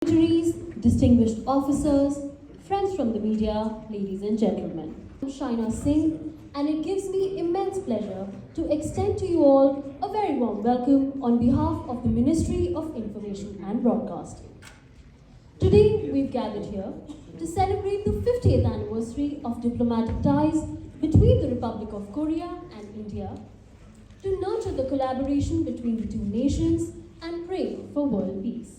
Dignitaries, distinguished officers, friends from the media, ladies and gentlemen. I'm Shaina Singh, and it gives me immense pleasure to extend to you all a very warm welcome on behalf of the Ministry of Information and Broadcasting. Today, we've gathered here to celebrate the 50th anniversary of diplomatic ties between the Republic of Korea and India, to nurture the collaboration between the two nations and pray for world peace.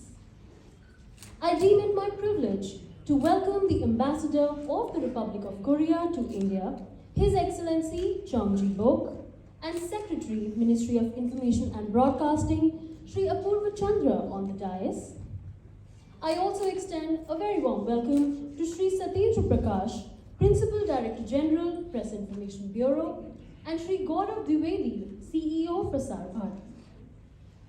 I deem it my privilege to welcome the Ambassador of the Republic of Korea to India, His Excellency Chung Ji-bok, and Secretary, Ministry of Information and Broadcasting, Sri Apurva Chandra on the dais. I also extend a very warm welcome to Sri Satyendra Prakash, Principal Director General, Press Information Bureau, and Sri Gaurav Dwivedi, CEO, Prasar Bharati.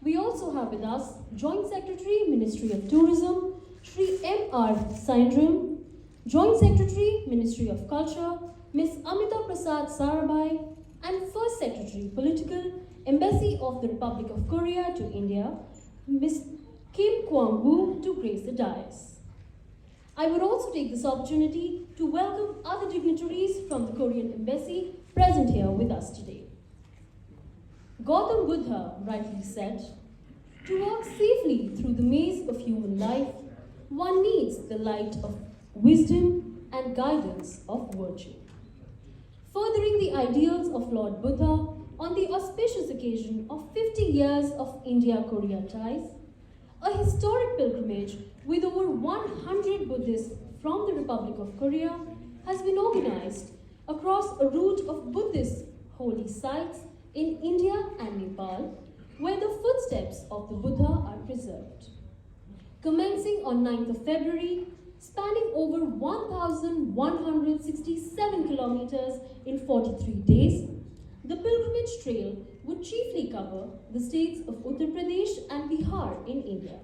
We also have with us Joint Secretary, Ministry of Tourism, Sri M.R. Saindram, Joint Secretary, Ministry of Culture, Ms. Amita Prasad Sarabhai, and First Secretary, Political, Embassy of the Republic of Korea to India, Ms. Kim Kwang-woo, to grace the dais. I would also take this opportunity to welcome other dignitaries from the Korean Embassy present here with us today. Gautam Buddha rightly said, "To walk safely through the maze of human life, one needs the light of wisdom and guidance of virtue." Furthering the ideals of Lord Buddha on the auspicious occasion of 50 years of India-Korea ties, a historic pilgrimage with over 100 Buddhists from the Republic of Korea has been organized across a route of Buddhist holy sites in India and Nepal, where the footsteps of the Buddha are preserved. Commencing on 9th of February, spanning over 1,167 kilometers in 43 days, the pilgrimage trail would chiefly cover the states of Uttar Pradesh and Bihar in India.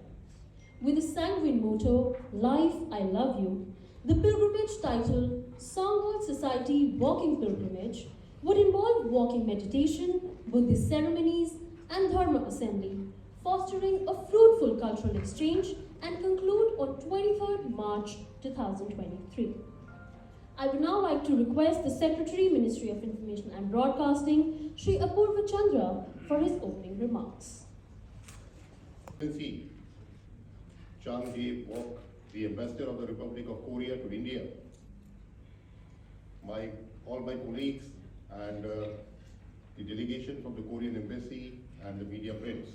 With a sanguine motto, "Life, I Love You," the pilgrimage titled Sangwol Society Walking Pilgrimage would involve walking meditation, Buddhist ceremonies, and Dharma assembly, fostering a fruitful cultural exchange, and conclude on 23rd March 2023. I would now like to request the Secretary, Ministry of Information and Broadcasting, Sri Apurva Chandra, for his opening remarks. Excellency Chung Ji-bok, the Ambassador of the Republic of Korea to India, all my colleagues and the delegation from the Korean Embassy and the media friends.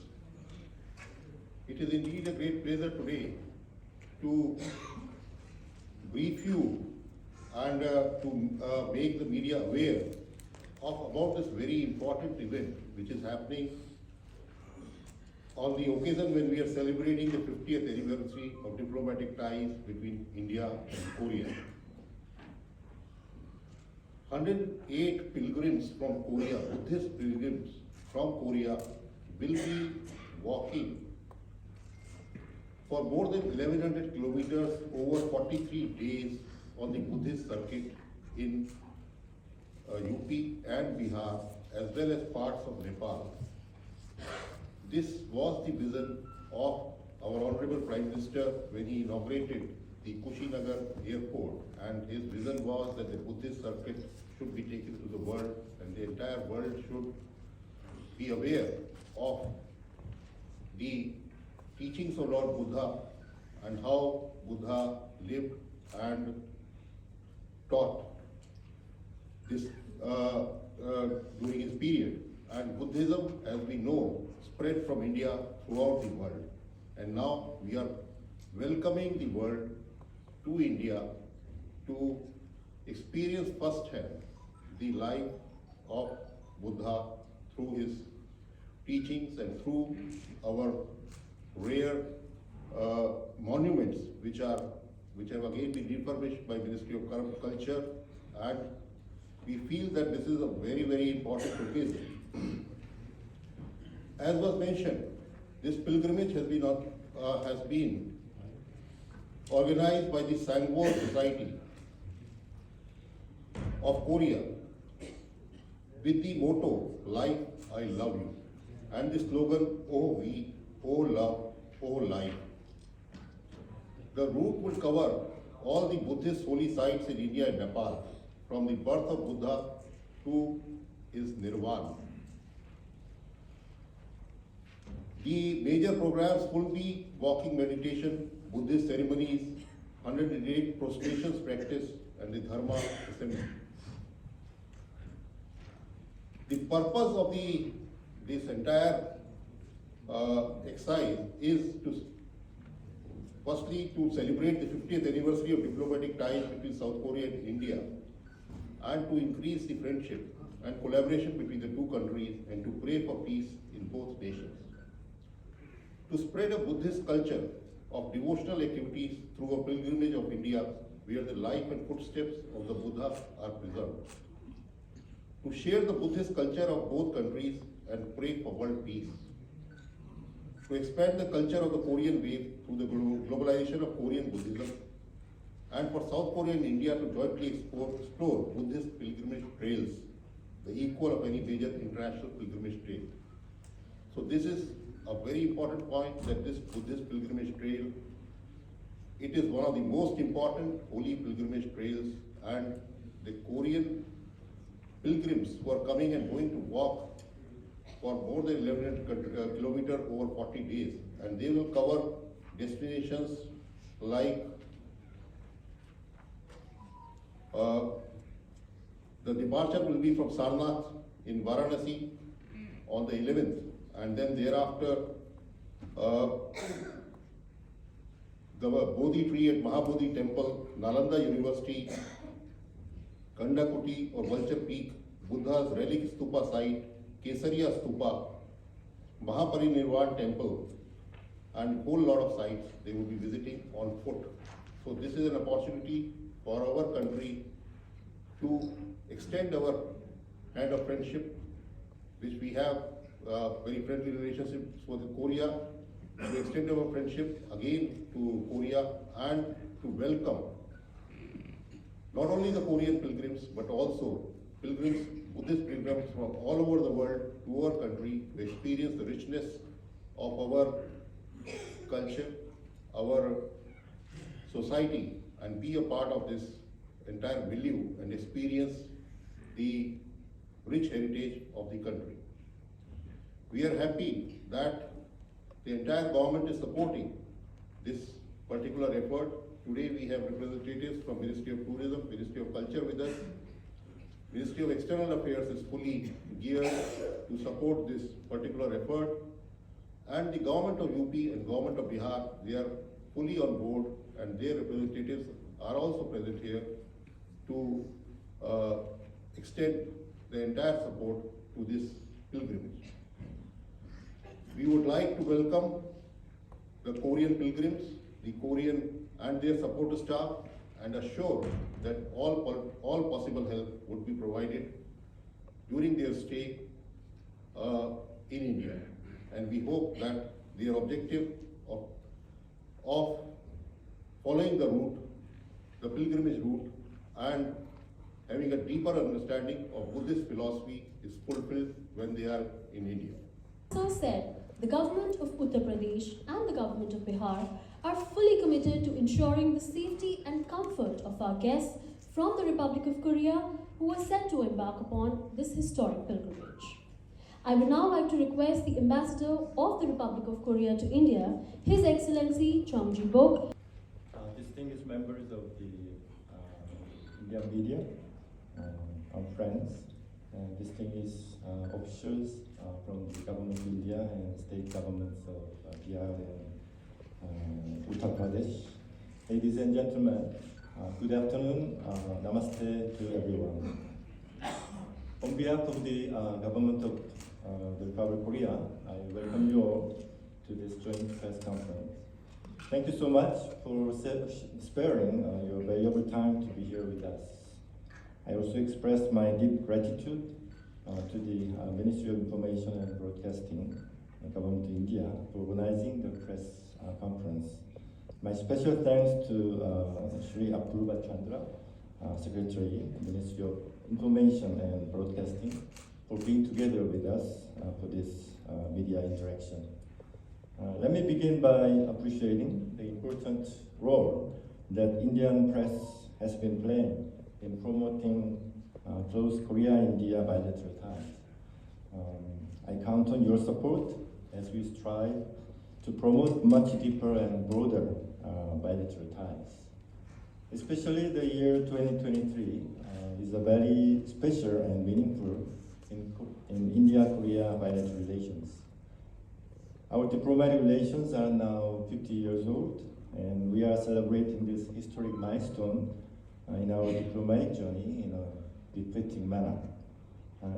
It is indeed a great pleasure today to brief you and to make the media aware about this very important event which is happening on the occasion when we are celebrating the 50th anniversary of diplomatic ties between India and Korea. 108 pilgrims from Korea, Buddhist pilgrims from Korea, will be walking for more than 1100 kilometers over 43 days on the Buddhist circuit in UP and Bihar, as well as parts of Nepal. This was the vision of our Honorable Prime Minister when he inaugurated the Kushinagar airport, and his vision was that the Buddhist circuit should be taken to the world and the entire world should be aware of the teachings of Lord Buddha and how Buddha lived and taught this during his period. And Buddhism, as we know, spread from India throughout the world. And now we are welcoming the world to India to experience firsthand the life of Buddha through his teachings and through our rare monuments which have again been refurbished by Ministry of Culture, and we feel that this is a very, very important occasion. As was mentioned, this pilgrimage has been organized by the Sangwol Society of Korea with the motto, "Life, I Love You," and the slogan, "Oh we, oh love, oh life." The route will cover all the Buddhist holy sites in India and Nepal, from the birth of Buddha to his Nirvana. The major programs will be walking meditation, Buddhist ceremonies, 108 prostrations practice, and the Dharma assembly. The purpose of this entire exercise is to firstly to celebrate the 50th anniversary of diplomatic ties between South Korea and India, and to increase the friendship and collaboration between the two countries, and to pray for peace in both nations. To spread a Buddhist culture of devotional activities through a pilgrimage of India, where the life and footsteps of the Buddha are preserved. To share the Buddhist culture of both countries and pray for world peace. To expand the culture of the Korean wave through the globalization of Korean Buddhism, and for South Korea and India to jointly explore Buddhist pilgrimage trails, the equal of any major international pilgrimage trail. So this is a very important point, that this Buddhist pilgrimage trail, it is one of the most important holy pilgrimage trails, and the Korean pilgrims who are coming and going to walk for more than 1100 kilometers over 40 days, and they will cover destinations like the departure will be from Sarnath in Varanasi on the 11th, and then thereafter the Bodhi tree at Mahabodhi Temple, Nalanda University, Kandakuti or Vulture Peak, Buddha's relic stupa site, Kesariya stupa, Mahaparinirvan Temple, and whole lot of sites they will be visiting on foot. So this is an opportunity for our country to extend our hand of friendship, which we have very friendly relationships with Korea, to extend our friendship again to Korea, and to welcome not only the Korean pilgrims, but also pilgrims, Buddhist pilgrims from all over the world to our country to experience the richness of our culture, our society, and be a part of this entire milieu and experience the rich heritage of the country. We are happy that the entire government is supporting this particular effort. Today we have representatives from Ministry of Tourism, Ministry of Culture with us. Ministry of External Affairs is fully geared to support this particular effort. And the government of UP and government of Bihar, they are fully on board, and their representatives are also present here to extend the entire support to this pilgrimage. We would like to welcome the Korean pilgrims, the Korean and their support staff, and assure that all possible help would be provided during their stay in India. And we hope that their objective of following the route, the pilgrimage route, and having a deeper understanding of Buddhist philosophy is fulfilled when they are in India. So said, the government of Uttar Pradesh and the government of Bihar are fully committed to ensuring the safety and comfort of our guests from the Republic of Korea who are set to embark upon this historic pilgrimage. I would now like to request the Ambassador of the Republic of Korea to India, His Excellency Chom Ji-bok. Distinguished members of the Indian media, our friends, distinguished officials from the government of India and state governments of Bihar and Uttar Pradesh. Ladies and gentlemen, good afternoon, namaste to everyone. On behalf of the government of the Republic of Korea, I welcome you all to this joint press conference. Thank you so much for sparing your valuable time to be here with us. I also express my deep gratitude to the Ministry of Information and Broadcasting, Government of India, for organizing the press conference. My special thanks to Shri Apurva Chandra, Secretary, Ministry of Information and Broadcasting, for being together with us for this media interaction. Let me begin by appreciating the important role that Indian press has been playing in promoting close Korea-India bilateral ties. I count on your support as we strive to promote much deeper and broader bilateral ties. Especially the year 2023 is a very special and meaningful in India-Korea bilateral relations. Our diplomatic relations are now 50 years old, and we are celebrating this historic milestone in our diplomatic journey in a befitting manner.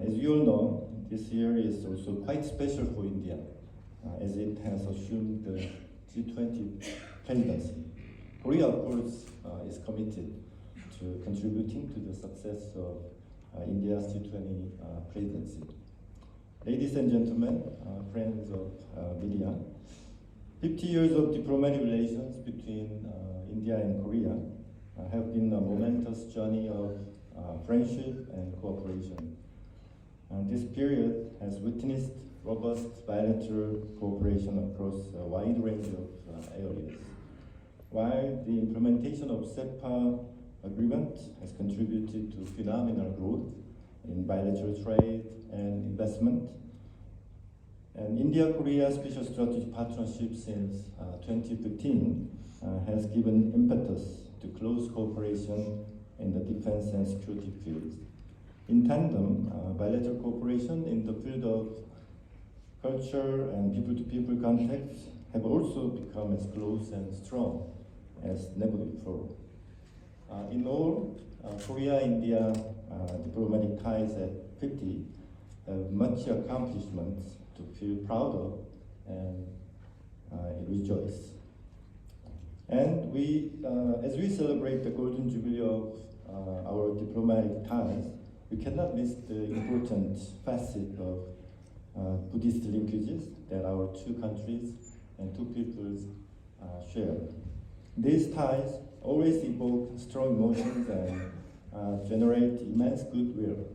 As you all know, this year is also quite special for India, as it has assumed the G20 presidency. Korea, of course, is committed to contributing to the success of India's G20 presidency. Ladies and gentlemen, friends of media, 50 years of diplomatic relations between India and Korea have been a momentous journey of friendship and cooperation. This period has witnessed robust bilateral cooperation across a wide range of areas. While the implementation of SEPA agreement has contributed to phenomenal growth in bilateral trade and investment, and India-Korea Special Strategic Partnership since 2015 has given impetus to close cooperation in the defense and security fields. In tandem, bilateral cooperation in the field of culture and people-to-people contacts have also become as close and strong as never before. In all, Korea-India diplomatic ties at 50 have much accomplishments to feel proud of and rejoice. And as we celebrate the golden jubilee of our diplomatic ties, we cannot miss the important facet of Buddhist linkages that our two countries and two peoples share. These ties always evoke strong emotions and generate immense goodwill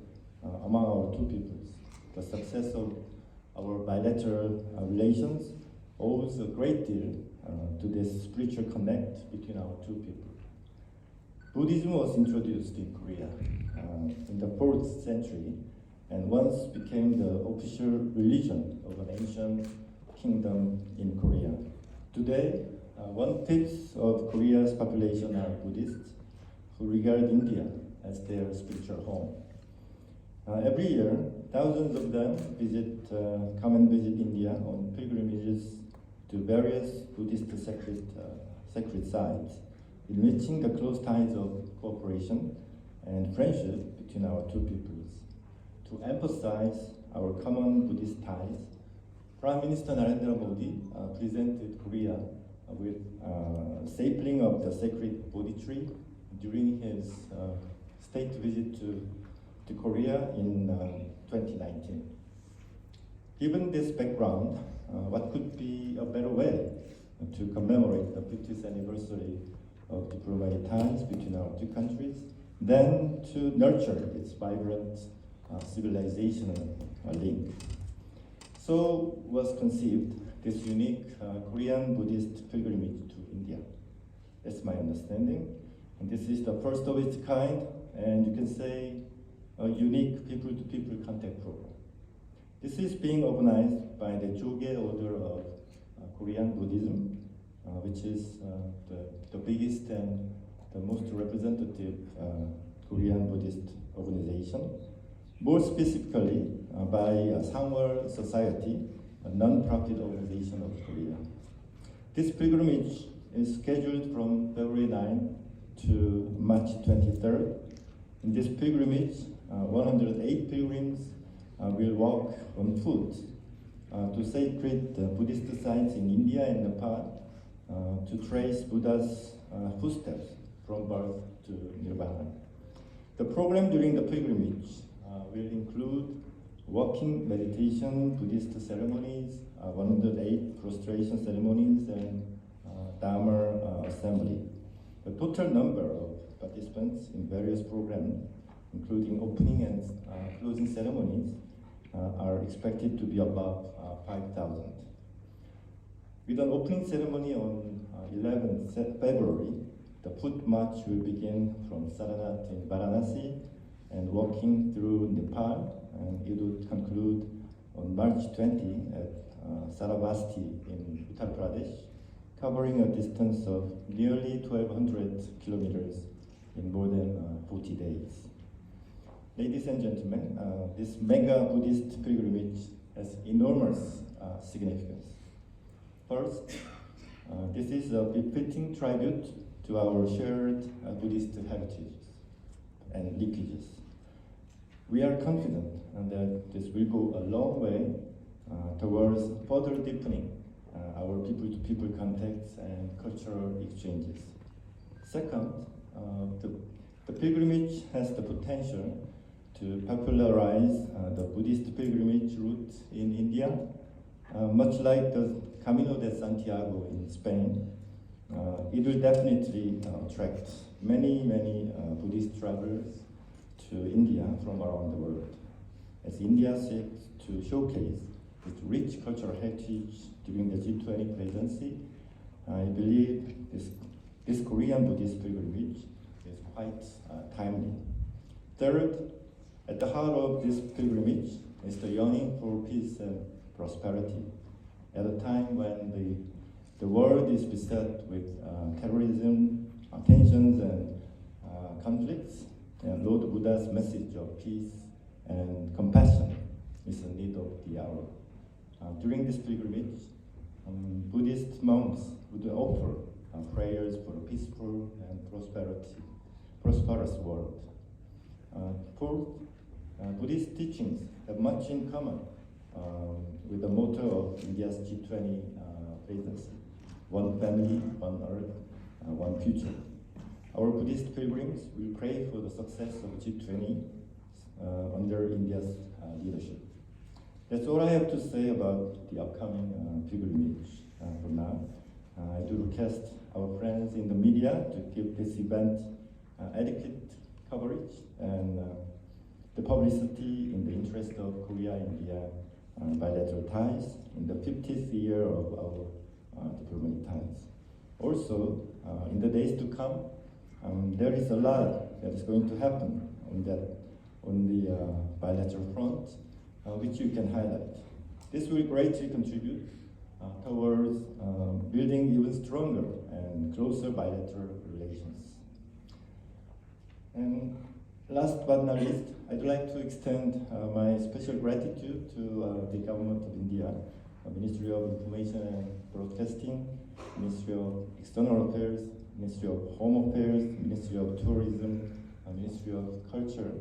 among our two peoples. The success of our bilateral relations owes a great deal to this spiritual connect between our two peoples. Buddhism was introduced in Korea in the 4th century and once became the official religion of an ancient kingdom in Korea. Today, 1/5 of Korea's population are Buddhists who regard India as their spiritual home. Every year, thousands of them come and visit India on pilgrimages to various Buddhist sacred sites, enriching the close ties of cooperation and friendship between our two peoples. To emphasize our common Buddhist ties, Prime Minister Narendra Modi presented Korea with sapling of the sacred Bodhi tree during his state visit to Korea in 2019. Given this background, what could be a better way to commemorate the 50th anniversary of diplomatic ties between our two countries than to nurture its vibrant civilizational link? So was conceived this unique Korean Buddhist pilgrimage to India. That's my understanding. And this is the first of its kind, and you can say a unique people-to-people contact program. This is being organized by the Joge Order of Korean Buddhism, which is the biggest and the most representative Korean Buddhist organization. More specifically, by Sangwol Society, a non-profit organization of Korea. This pilgrimage is scheduled from February 9 to March 23rd. In this pilgrimage, 108 pilgrims will walk on foot to sacred Buddhist sites in India and Nepal to trace Buddha's footsteps from birth to Nirvana. The program during the pilgrimage will include walking meditation, Buddhist ceremonies, 108 prostration ceremonies, and Dharma assembly. The total number of participants in various programs, including opening and closing ceremonies, are expected to be above 5,000. With an opening ceremony on 11th February, the foot march will begin from Saranath in Varanasi and walking through Nepal, and it will conclude on March 20 at Saravasti in Uttar Pradesh, covering a distance of nearly 1,200 kilometers in more than 40 days. Ladies and gentlemen, this mega Buddhist pilgrimage has enormous significance. First, this is a befitting tribute to our shared Buddhist heritages and lineages. We are confident that this will go a long way towards further deepening our people-to-people contacts and cultural exchanges. Second, the pilgrimage has the potential to popularize the Buddhist pilgrimage route in India, much like the Camino de Santiago in Spain. It will definitely attract many Buddhist travelers to India from around the world, as India seeks to showcase its rich cultural heritage during the G20 presidency. I believe this Korean Buddhist pilgrimage is quite timely. Third, at the heart of this pilgrimage is the yearning for peace and prosperity. At a time when the world is beset with terrorism, tensions, and conflicts, and Lord Buddha's message of peace and compassion is the need of the hour. During this pilgrimage, Buddhist monks would offer prayers for a peaceful and prosperous world. Fourth, Buddhist teachings have much in common with the motto of India's G20 presidency: one family, one earth, one future. Our Buddhist pilgrims will pray for the success of G20 under India's leadership. That's all I have to say about the upcoming pilgrimage for now. I do request our friends in the media to give this event adequate coverage and the publicity in the interest of Korea-India bilateral ties in the 50th year of our diplomatic ties. Also, in the days to come, there is a lot that is going to happen on the bilateral front, which you can highlight. This will greatly contribute towards building even stronger and closer bilateral relations. And last but not least, I'd like to extend my special gratitude to the Government of India, Ministry of Information and Broadcasting, Ministry of External Affairs, Ministry of Home Affairs, Ministry of Tourism, Ministry of Culture.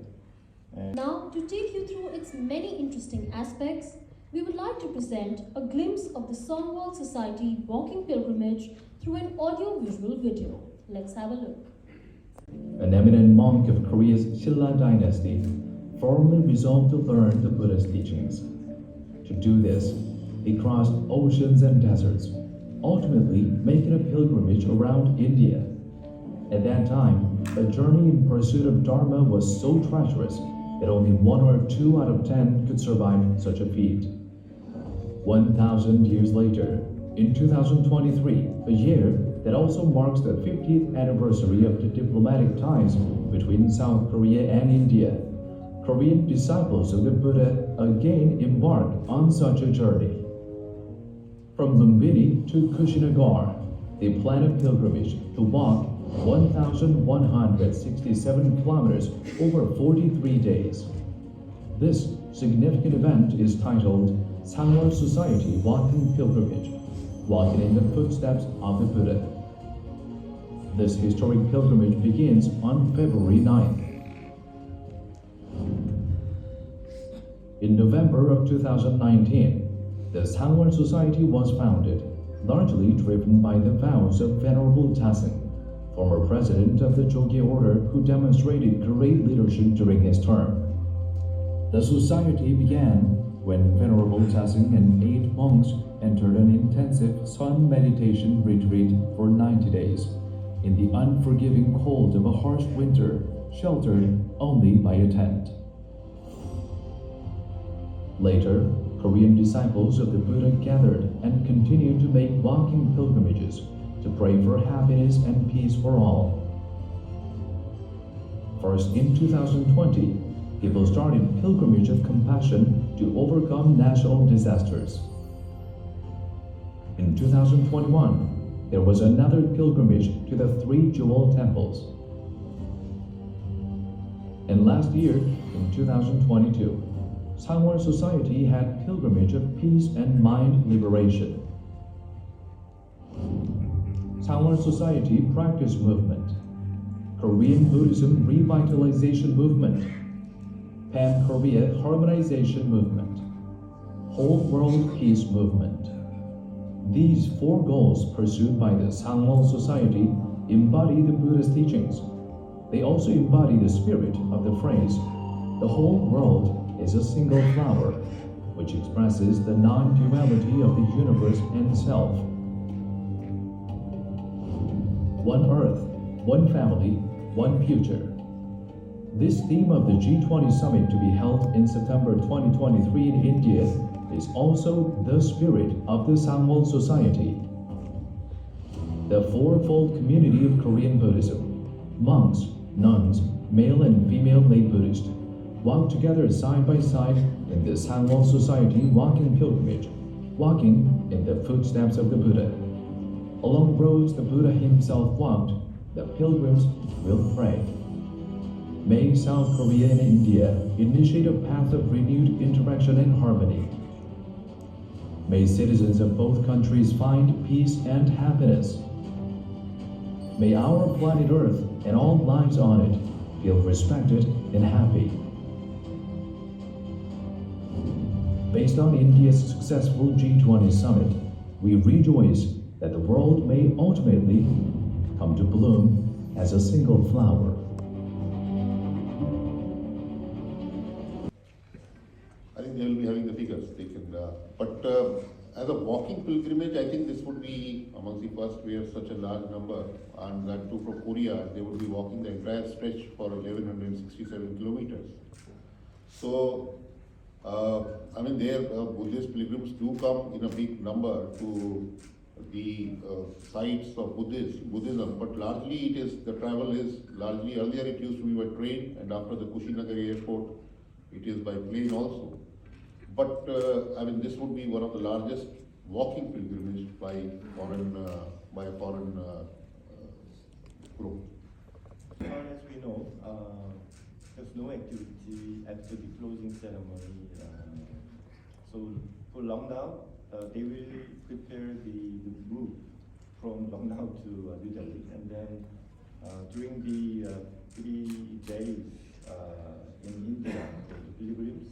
And now, to take you through its many interesting aspects, we would like to present a glimpse of the Sangwol Society walking pilgrimage through an audio-visual video. Let's have a look. An eminent monk of Korea's Silla dynasty firmly resolved to learn the Buddha's teachings. To do this, he crossed oceans and deserts, ultimately making a pilgrimage around India. At that time, a journey in pursuit of Dharma was so treacherous that only 1 or 2 out of 10 could survive such a feat. 1,000 years later, in 2023, a year that also marks the 50th anniversary of the diplomatic ties between South Korea and India, Korean disciples of the Buddha again embark on such a journey. From Lumbini to Kushinagar, they plan a pilgrimage to walk 1,167 kilometers over 43 days. This significant event is titled Sangwol Society Walking Pilgrimage, walking in the footsteps of the Buddha. This historic pilgrimage begins on February 9th. In November of 2019, the Sangwol Society was founded, largely driven by the vows of Venerable Tassing, former president of the Jogye order who demonstrated great leadership during his term. The society began when Venerable Tassing and 8 monks entered an intensive sun meditation retreat for 90 days in the unforgiving cold of a harsh winter, sheltered only by a tent. Later, Korean disciples of the Buddha gathered and continued to make walking pilgrimages to pray for happiness and peace for all. First, in 2020, people started pilgrimage of compassion to overcome national disasters. In 2021, there was another pilgrimage to the three jewel temples. And last year, in 2022, Sangwol Society had pilgrimage of peace and mind liberation. Sangwol Society Practice Movement, Korean Buddhism Revitalization Movement, Pan-Korea Harmonization Movement, Whole World Peace Movement. These four goals pursued by the Sangwol Society embody the Buddha's teachings. They also embody the spirit of the phrase, "The whole world is a single flower," which expresses the non-duality of the universe and self. One earth, one family, one future. This theme of the G20 summit to be held in September 2023 in India is also the spirit of the Sangwol Society. The fourfold community of Korean Buddhism, monks, nuns, male and female lay Buddhists, walk together side by side in the Sangwol Society walking pilgrimage, walking in the footsteps of the Buddha. Along roads the Buddha himself walked, the pilgrims will pray. May South Korea and India initiate a path of renewed interaction and harmony. May citizens of both countries find peace and happiness. May our planet Earth and all lives on it feel respected and happy. Based on India's successful G20 summit, we rejoice that the world may ultimately come to bloom as a single flower. I think they will be having the figures. They can, but as a walking pilgrimage, I think this would be amongst the first where such a large number, and that too from Korea, they would be walking the entire stretch for 1167 kilometers. So, I mean, there Buddhist pilgrims do come in a big number to the sites of Buddhism, but largely it is, the travel is largely, earlier it used to be by train, and after the Kushinagar airport, it is by plane also. But I mean, this would be one of the largest walking pilgrimage by a foreign group. As far as we know, there's no activity after the closing ceremony. So for Lucknow, they will prepare the move from Lucknow to New Delhi, and then during the 3 days in India for the pilgrims,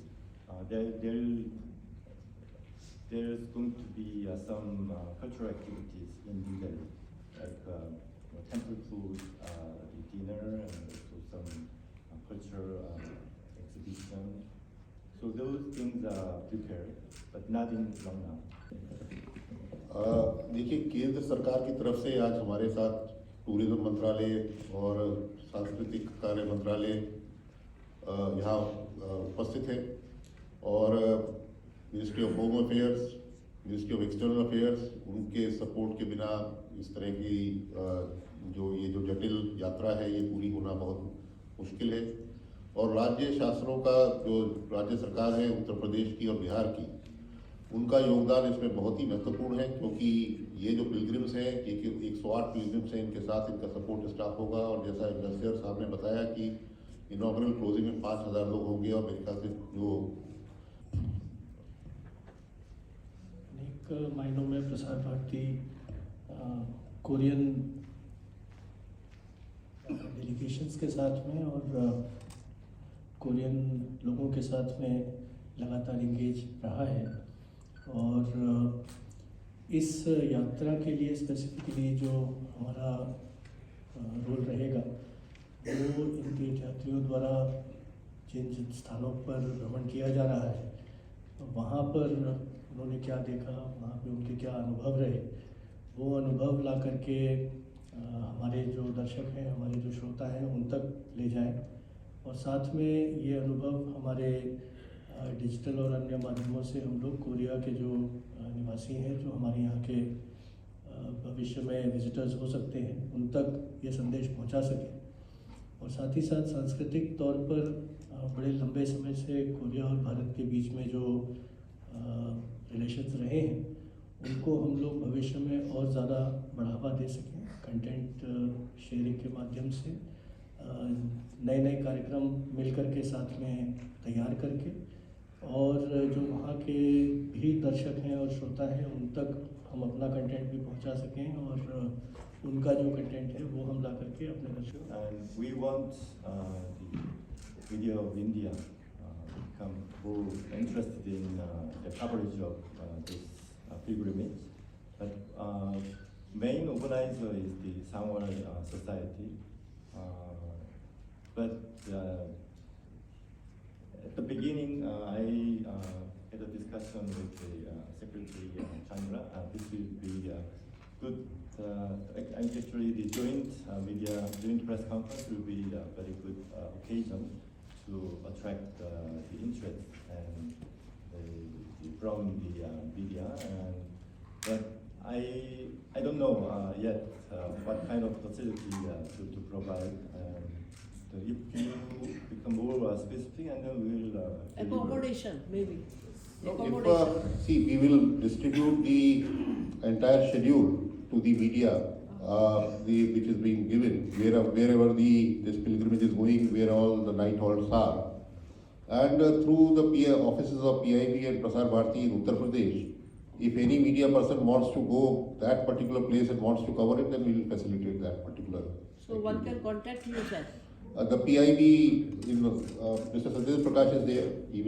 there's going to be some cultural activities in New Delhi, like temple food, the dinner, and also some cultural exhibition. So those things are prepared, but not in Lucknow. देखिए, केंद्र सरकार की तरफ से आज हमारे साथ tourism मंत्रालय और सांस्कृतिक कार्य मंत्रालय यहाँ उपस्थित है, और ministry of home affairs, ministry of external affairs, उनके सपोर्ट के बिना इस तरह की ये जो जटिल यात्रा है ये पूरी होना बहुत मुश्किल है। और राज्य शासनों का, जो राज्य सरकार है उत्तर प्रदेश की और बिहार की, उनका योगदान इसमें बहुत ही महत्वपूर्ण है, क्योंकि ये जो पिलग्रिम्स हैं, 108 पिलग्रिम्स हैं, इनके साथ इनका सपोर्ट स्टाफ होगा, और जैसा इंडस्ट्रियर साहब ने बताया कि इनॉग्रल क्लोजिंग में 5000 लोग होंगे, और मेरे ख्याल से जो अनेक मायनों में प्रसार भारती कोरियन डेलीगेशंस के साथ में और कोरियन लोगों के साथ में लगातार इंगेज रहा है, और इस यात्रा के लिए स्पेसिफिकली जो हमारा रोल रहेगा वो इन तीर्थयात्रियों द्वारा जिन जिन स्थानों पर भ्रमण किया जा रहा है, वहाँ पर उन्होंने क्या देखा, वहाँ पे उनके क्या अनुभव रहे, वो अनुभव ला करके हमारे जो दर्शक हैं, हमारे जो श्रोता हैं, उन तक ले जाएं, और साथ में ये अनुभव हमारे डिजिटल और अन्य माध्यमों से हम लोग कोरिया के जो निवासी हैं, जो हमारे यहाँ के भविष्य में विजिटर्स हो सकते हैं, उन तक ये संदेश पहुँचा सकें। और साथ ही साथ सांस्कृतिक तौर पर बड़े लंबे समय से कोरिया और भारत के बीच में जो रिलेशंस रहे हैं, उनको हम लोग भविष्य में और ज़्यादा बढ़ावा दे सकें कंटेंट शेयरिंग के माध्यम से, नए नए कार्यक्रम मिलकर के साथ में तैयार करके, और जो वहाँ के भी दर्शक हैं और श्रोता हैं, उन तक हम अपना कंटेंट भी पहुँचा सकें, और उनका जो कंटेंट है वो हम ला करके अपने दर्शकों। And we want the media of India become more interested in the coverage of this pilgrimage. But main organizer is the Sangwol Society. But at the beginning, I had a discussion with the Secretary Chandra. This will be good. Actually, the joint press conference will be a very good occasion to attract the interest and from the media. But I don't know yet what kind of facility to provide. If you become more specific, and then we will Accommodation, maybe. If, see, we will distribute the entire schedule to the media, which is being given, wherever this pilgrimage is going, where all the night halts are. And through the offices of PIB and Prasar Bharati in Uttar Pradesh, if any media person wants to go that particular place and wants to cover it, then we will facilitate that particular. So one can contact you, sir. The PIB, Mr. Satya Prakash is there. He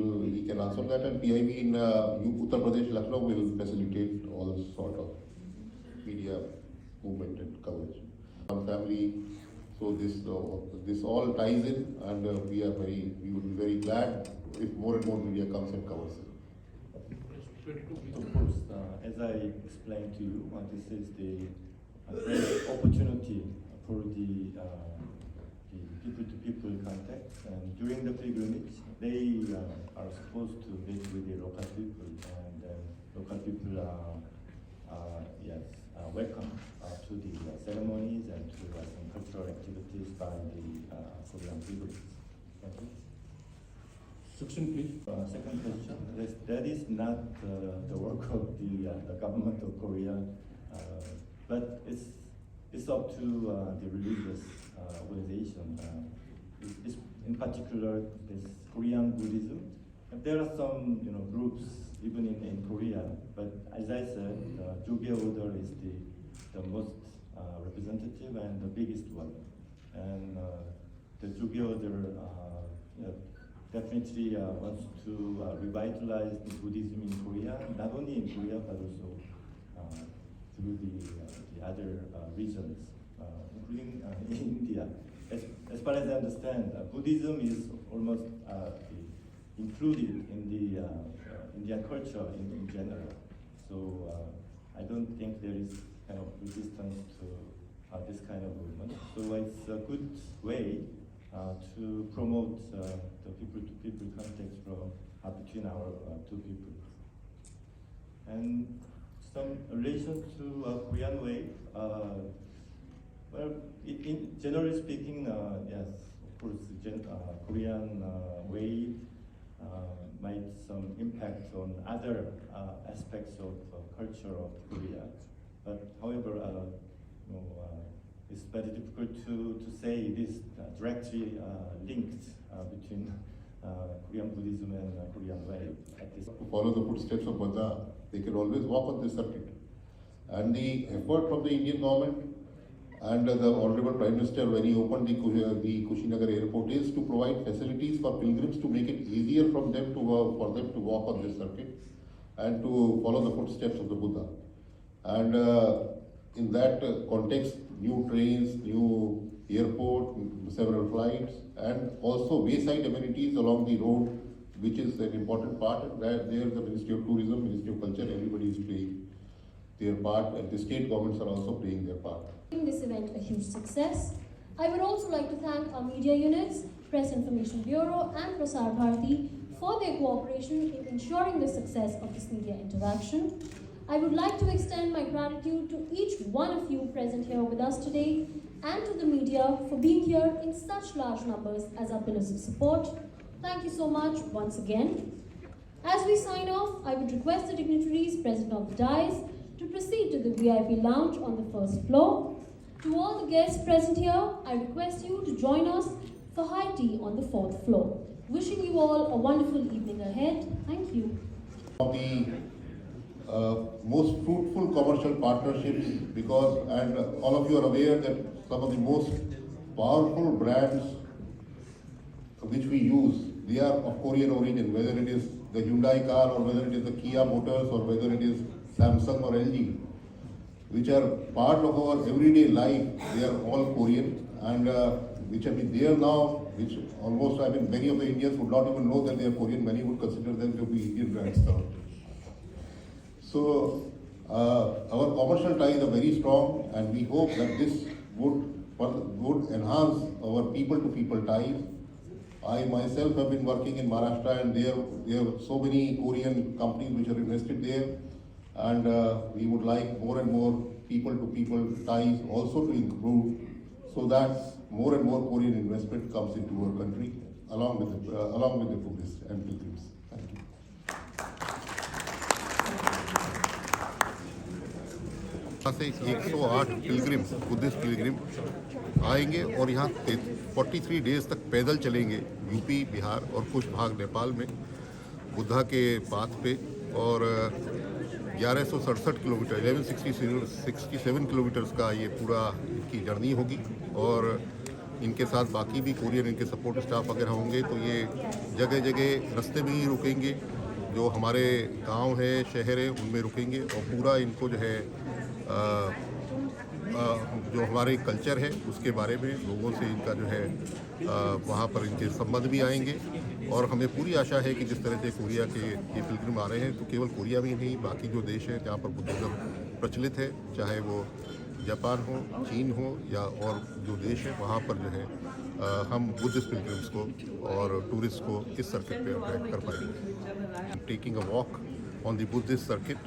can answer that, and PIB in Uttar Pradesh, Lucknow will facilitate all sort of media movement and coverage. Our family, so this all ties in, and we would be very glad if more and more media comes and covers it. Of course, as I explained to you, this is the great opportunity for the people-to-people contact. And during the pilgrimage, they are supposed to meet with the local people, and local people are welcome to the ceremonies and to some cultural activities by the Korean pilgrims. Thank you. Section, please. Second question, that is not the work of the government of Korea, but it's up to the religious organization. In particular, this Korean Buddhism. And there are some groups even in Korea, but as I said, the Jogye order is the most representative and the biggest one. And the Jogye order definitely wants to revitalize the Buddhism in Korea, not only in Korea but also through the other regions, including India. As far as I understand, Buddhism is almost included in the Indian culture in general. So I don't think there is kind of resistance to this kind of movement. So it's a good way to promote the people-to-people context between our two people. And some relation to Korean way. Well, generally speaking, yes, of course, Korean way made some impact on other aspects of culture of Korea. But however, it's very difficult to say it is directly linked between Korean Buddhism and Korean way. To follow the footsteps of Buddha, they can always walk on this circuit. And the effort from the Indian government and the Honorable Prime Minister, when he opened the Kushinagar airport, is to provide facilities for pilgrims to make it easier for them to walk on this circuit and to follow the footsteps of the Buddha. And in that context, new trains, new airport, several flights, and also wayside amenities along the road, which is an important part. And there the Ministry of Tourism, Ministry of Culture, everybody is playing their part, and the state governments are also playing their part. Making this event a huge success. I would also like to thank our media units, Press Information Bureau and Prasar Bharati for their cooperation in ensuring the success of this media interaction. I would like to extend my gratitude to each one of you present here with us today and to the media for being here in such large numbers as our pillars of support. Thank you so much once again. As we sign off, I would request the dignitaries present on the dais to proceed to the VIP lounge on the first floor. To all the guests present here, I request you to join us for high tea on the fourth floor. Wishing you all a wonderful evening ahead. Thank you. The most fruitful commercial partnerships, because, and all of you are aware that some of the most powerful brands which we use, they are of Korean origin, whether it is the Hyundai car or whether it is the Kia Motors or whether it is Samsung or LG, which are part of our everyday life. They are all Korean and which have been there now, which almost, I mean, many of the Indians would not even know that they are Korean. Many would consider them to be Indian brands now. So our commercial ties are very strong, and we hope that this would enhance our people-to-people ties. I myself have been working in Maharashtra, and there are so many Korean companies which are invested there, and we would like more and more people-to-people ties also to improve, so that more and more Korean investment comes into our country, along with the Buddhists and pilgrims. Thank you. यहाँ से 108 pilgrims, Buddhist Pilgrim आएंगे और यहाँ 43 days तक पैदल चलेंगे UP, Bihar और कुछ भाग नेपाल में बुद्धा के पाथ पे, और 1167 किलोमीटर 1167 किलोमीटर्स का ये पूरा इनकी जर्नी होगी। और इनके साथ बाकी भी कोरियन इनके सपोर्ट स्टाफ वगैरह होंगे, तो ये जगह जगह रास्ते में ही रुकेंगे, जो हमारे गांव है, शहर है, उनमें रुकेंगे और पूरा इनको जो है जो हमारे कल्चर है उसके बारे में लोगों से इनका जो है वहाँ पर इनके संबंध भी आएंगे। और हमें पूरी आशा है कि जिस तरह से कोरिया के ये पिलग्रिम आ रहे हैं, तो केवल कोरिया में ही नहीं, बाकी जो देश हैं जहाँ पर बुद्धिज़्म प्रचलित है, चाहे वो जापान हो, चीन हो या और जो देश है, वहाँ पर जो है हम बुद्धिस्ट पिलग्रिम्स को और टूरिस्ट को इस सर्किट पे अट्रैक्ट कर पाएंगे। Taking a walk on the Buddhist circuit,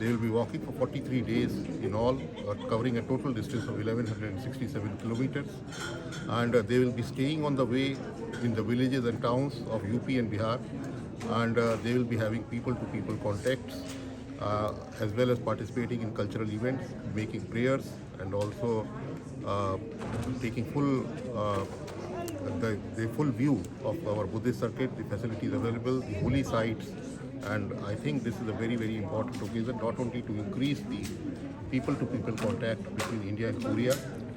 they will be walking for 43 days in all, covering a total distance of 1167 kilometers, and they will be staying on the way in the villages and towns of UP and Bihar, and they will be having people-to-people contacts, as well as participating in cultural events, making prayers, and also taking the full view of our Buddhist circuit, the facilities available, the holy sites. And I think this is a very, very important occasion, not only to increase the people-to-people contact between India and Korea,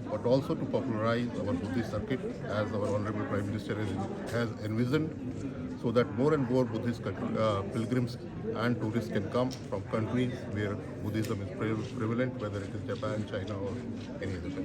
but also to popularize our Buddhist circuit, as our Honorable Prime Minister has envisioned, so that more and more Buddhist pilgrims and tourists can come from countries where Buddhism is prevalent, whether it is Japan, China, or any other country.